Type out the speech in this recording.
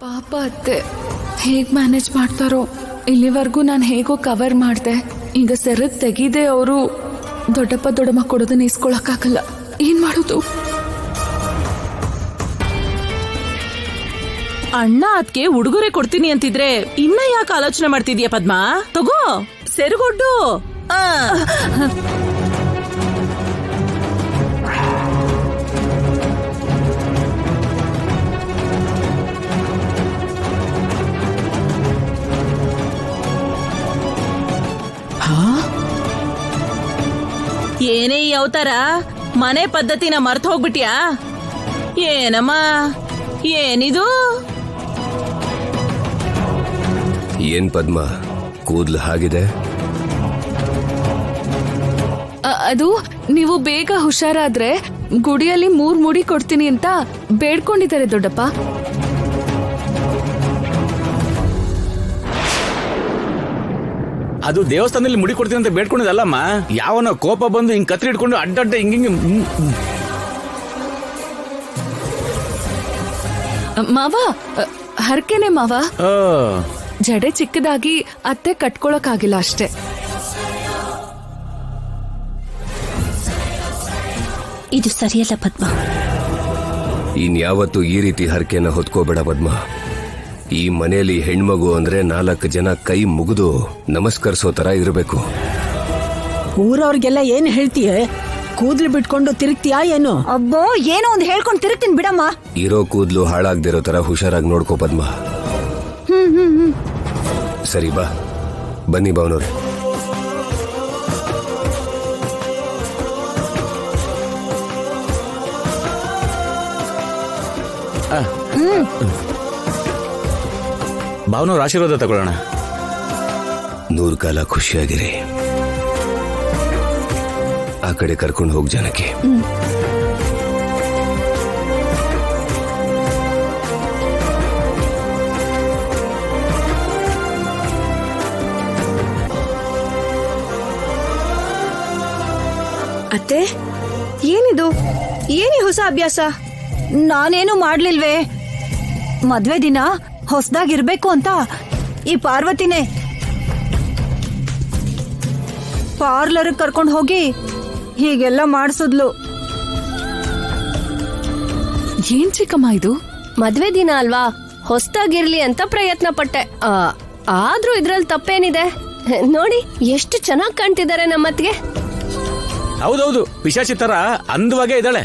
ಪಾಪ ಅತ್ತೆ ಹೇಗ್ ಮ್ಯಾನೇಜ್ ಮಾಡ್ತಾರೋ. ಇಲ್ಲಿವರೆಗೂ ನಾನು ಹೇಗೋ ಕವರ್ ಮಾಡ್ದೆ. ಈಗ ಸೆರಗ್ ತೆಗಿದೆ ಅವರು ದೊಡ್ಡಪ್ಪ ದೊಡ್ಡಮ್ಮ ಕೊಡೋದನ್ನ ಇಸ್ಕೊಳಕ್ಕಾಗಲ್ಲ. ಏನ್ ಮಾಡೋದು? ಅಣ್ಣ ಅದಕ್ಕೆ ಉಡುಗೊರೆ ಕೊಡ್ತೀನಿ ಅಂತಿದ್ರೆ ಇನ್ನ ಯಾಕೆ ಆಲೋಚನೆ ಮಾಡ್ತಿದ್ಯಾ ಪದ್ಮಾ? ತಗೋ ಸೆರಗೊಡ್ಡು. ಏನೇ ಈ ಅವತಾರ, ಮನೆ ಪದ್ಧತಿನ ಮರ್ತು ಹೋಗ್ಬಿಟ್ಯಾ? ಏನಮ್ಮ ಏನಿದು? ಏನ್ ಪದ್ಮ, ಕೂದ್ಲು ಹಾಗಿದೆ? ಅದು ನೀವು ಬೇಗ ಹುಷಾರಾದ್ರೆ ಗುಡಿಯಲ್ಲಿ 3 ಮುಡಿ ಕೊಡ್ತೀನಿ ಅಂತ ಬೇಡ್ಕೊಂಡಿದ್ದಾರೆ ದೊಡ್ಡಪ್ಪ. ಅದು ದೇವಸ್ಥಾನದಲ್ಲಿ ಮುಡಿ ಕೊಡ್ತೀನಿ ಅಂತ ಬೇಡ್ಕೊಂಡಿದ್ದಲ್ಲಮ್ಮ. ಯಾವನ ಕೋಪ ಬಂದು ಹಿಂಗ್ ಕತ್ರಿ ಇಟ್ಕೊಂಡು ಅಡ್ಡಡ್ಡ ಹಿಂಗಿಂಗ್. ಮಾವ ಹರ್ಕೆನೆ ಮಾವ. ಜಡೆ ಚಿಕ್ಕದಾಗಿ ಅತ್ತೆ ಕಟ್ಕೊಳಕ್ಕಾಗಿಲ್ಲ ಅಷ್ಟೇ. ಇದು ಸರಿಯಲ್ಲ ಪದ್ಮ. ಇನ್ಯಾವತ್ತು ಈ ರೀತಿ ಹರಕೆನ ಹೊತ್ಕೋಬೇಡ ಪದ್ಮ. ಈ ಮನೆಯಲ್ಲಿ ಹೆಣ್ಮಗು ಅಂದ್ರೆ 4 ಜನ ಕೈ ಮುಗಿದು ನಮಸ್ಕರಿಸೋ ತರ ಇರಬೇಕು. ಊರವ್ರಿಗೆಲ್ಲ ಏನ್ ಹೇಳ್ತೀಯ? ಕೂದ್ಲು ಬಿಟ್ಕೊಂಡು ತಿರುಗ್ತೀಯಾ ಏನು? ಅಬ್ಬೋ, ಏನೋ ಒಂದು ಹೇಳ್ಕೊಂಡು ತಿರುಗ್ತೀನಿ ಬಿಡಮ್ಮ. ಇರೋ ಕೂದ್ಲು ಹಾಳಾಗ್ದಿರೋ ತರ ಹುಷಾರಾಗಿ ನೋಡ್ಕೋ ಪದ್ಮ. ಸರಿ ಬಾ, ಬನ್ನಿ ಭಾವನವ್ರೆ. ಭಾವನವ್ರ ಆಶೀರ್ವಾದ ತಗೊಳ್ಳೋಣ. 100 ಕಾಲ ಖುಷಿಯಾಗಿರಿ. ಆ ಕಡೆ ಕರ್ಕೊಂಡು ಹೋಗ್ ಜನಕ್ಕೆ. ಅತ್ತೆ, ಏನಿದು? ಏನಿ ಹೊಸ ಅಭ್ಯಾಸ? ನಾನೇನು ಮಾಡ್ಲಿಲ್ವೇ. ಮದ್ವೆ ದಿನ ಹೊಸದಾಗಿರ್ಬೇಕು ಅಂತ ಈ ಪಾರ್ವತಿನೇ ಪಾರ್ಲರ್ ಕರ್ಕೊಂಡು ಹೋಗಿ ಹೀಗೆಲ್ಲ ಮಾಡಿಸಿದ್ಲು. ಏನ್ ಚಿಕ್ಕಮ್ಮ ಇದು? ಮದ್ವೆ ದಿನ ಅಲ್ವಾ, ಹೊಸದಾಗಿರ್ಲಿ ಅಂತ ಪ್ರಯತ್ನ ಪಟ್ಟೆ. ಆದ್ರೂ ಇದ್ರಲ್ಲಿ ತಪ್ಪೇನಿದೆ? ನೋಡಿ ಎಷ್ಟು ಚೆನ್ನಾಗಿ ಕಾಣ್ತಿದ್ದಾರೆ ನಮ್ಮತ್ತಿಗೆ. ಹೌದೌದು, ಪಿಶಾಚಿ ತರ ಅಂದವಾಗೇ ಇದ್ದಾಳೆ.